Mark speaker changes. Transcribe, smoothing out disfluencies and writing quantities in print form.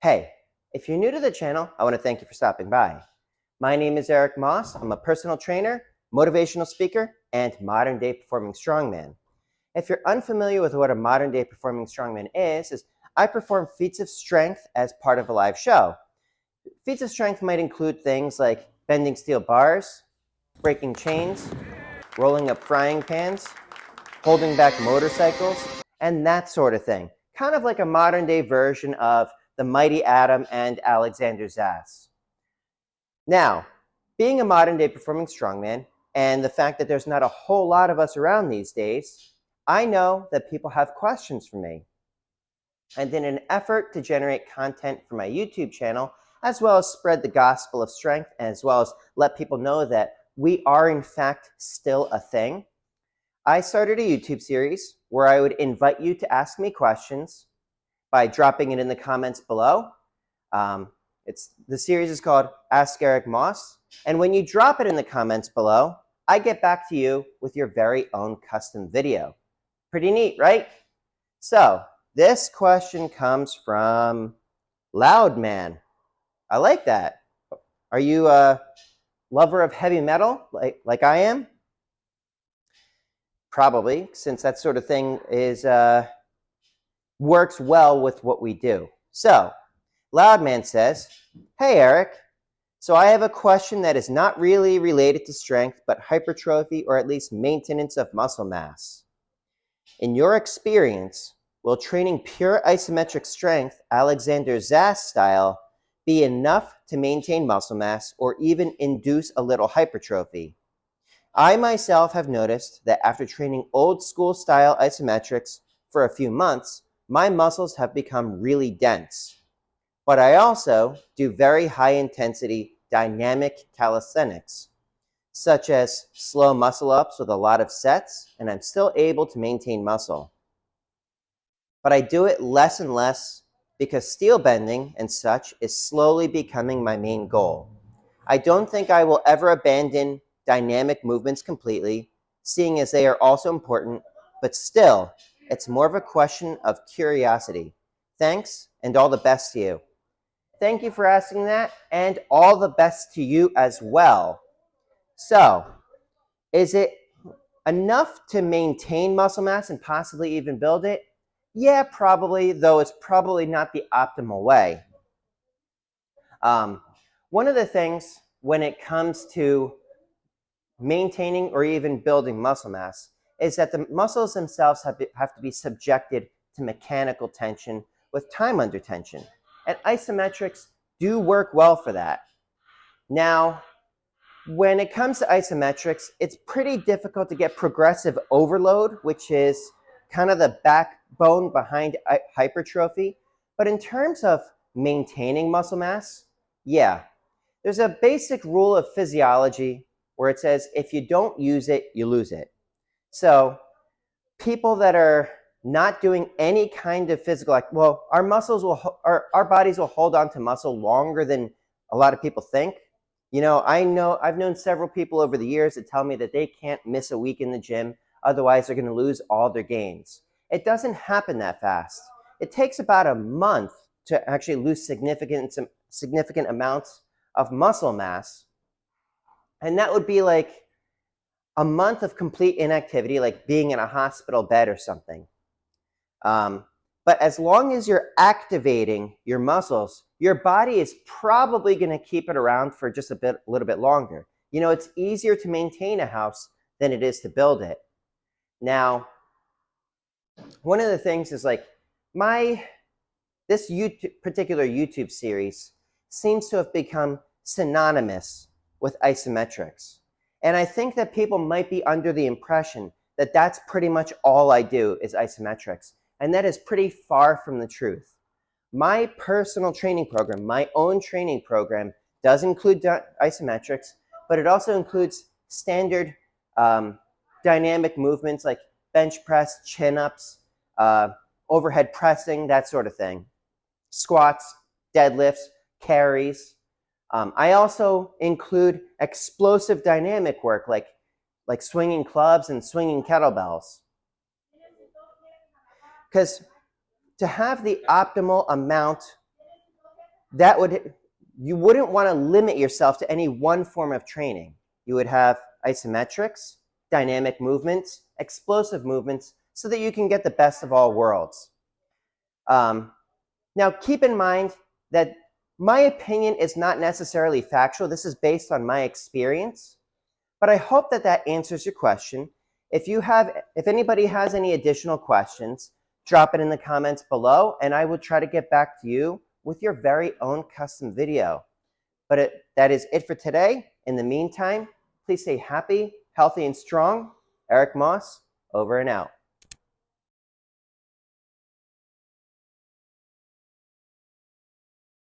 Speaker 1: Hey, if you're new to the channel, I want to thank you for stopping by. My name is Eric Moss. I'm a personal trainer, motivational speaker, and modern day performing strongman. If you're unfamiliar with what a modern day performing strongman is I perform feats of strength as part of a live show. Feats of strength might include things like bending steel bars, breaking chains, rolling up frying pans, holding back motorcycles, and that sort of thing. Kind of like a modern day version of the Mighty Atom and Alexander Zas. Now, being a modern day performing strongman and the fact that there's not a whole lot of us around these days, I know that people have questions for me. And in an effort to generate content for my YouTube channel, as well as spread the gospel of strength, as well as let people know that we are in fact still a thing, I started a YouTube series where I would invite you to ask me questions by dropping it in the comments below. The series is called Ask Eric Moss. And when you drop it in the comments below, I get back to you with your very own custom video. Pretty neat, right? So this question comes from Loudman. I like that. Are you a lover of heavy metal like I am? Probably, since that sort of thing is works well with what we do. So, Loudman says, "Hey Eric, so I have a question that is not really related to strength, but hypertrophy or at least maintenance of muscle mass. In your experience, will training pure isometric strength, Alexander Zas style, be enough to maintain muscle mass or even induce a little hypertrophy? I myself have noticed that after training old school style isometrics for a few months, my muscles have become really dense. But I also do very high intensity dynamic calisthenics, such as slow muscle ups with a lot of sets, and I'm still able to maintain muscle. But I do it less and less because steel bending and such is slowly becoming my main goal. I don't think I will ever abandon dynamic movements completely, seeing as they are also important, but still, it's more of a question of curiosity. Thanks, and all the best to you." Thank you for asking that, and all the best to you as well. So, is it enough to maintain muscle mass and possibly even build it? Yeah, probably, though it's probably not the optimal way. One of the things when it comes to maintaining or even building muscle mass is that the muscles themselves have to be subjected to mechanical tension with time under tension. And isometrics do work well for that. Now, when it comes to isometrics, it's pretty difficult to get progressive overload, which is kind of the backbone behind hypertrophy. But in terms of maintaining muscle mass, yeah, there's a basic rule of physiology where it says if you don't use it, you lose it. So people that are not doing any kind of physical, our bodies will hold on to muscle longer than a lot of people think. I've known several people over the years that tell me that they can't miss a week in the gym, otherwise they're going to lose all their gains. It doesn't happen that fast. It takes about a month to actually lose significant amounts of muscle mass. And that would be like a month of complete inactivity, like being in a hospital bed or something. But as long as you're activating your muscles, your body is probably going to keep it around for just a little bit longer. It's easier to maintain a house than it is to build it. Now, one of the things is this particular YouTube series seems to have become synonymous with isometrics. And I think that people might be under the impression that that's pretty much all I do is isometrics. And that is pretty far from the truth. My personal training program, my own training program, does include isometrics, but it also includes standard dynamic movements like bench press, chin-ups, overhead pressing, that sort of thing. Squats, deadlifts, carries. I also include explosive dynamic work like swinging clubs and swinging kettlebells. Because to have the optimal amount you wouldn't want to limit yourself to any one form of training. You would have isometrics, dynamic movements, explosive movements, so that you can get the best of all worlds. Now, keep in mind that my opinion is not necessarily factual. This is based on my experience, but I hope that that answers your question. If anybody has any additional questions, drop it in the comments below, and I will try to get back to you with your very own custom video. But that is it for today. In the meantime, please stay happy, healthy, and strong. Eric Moss, over and out.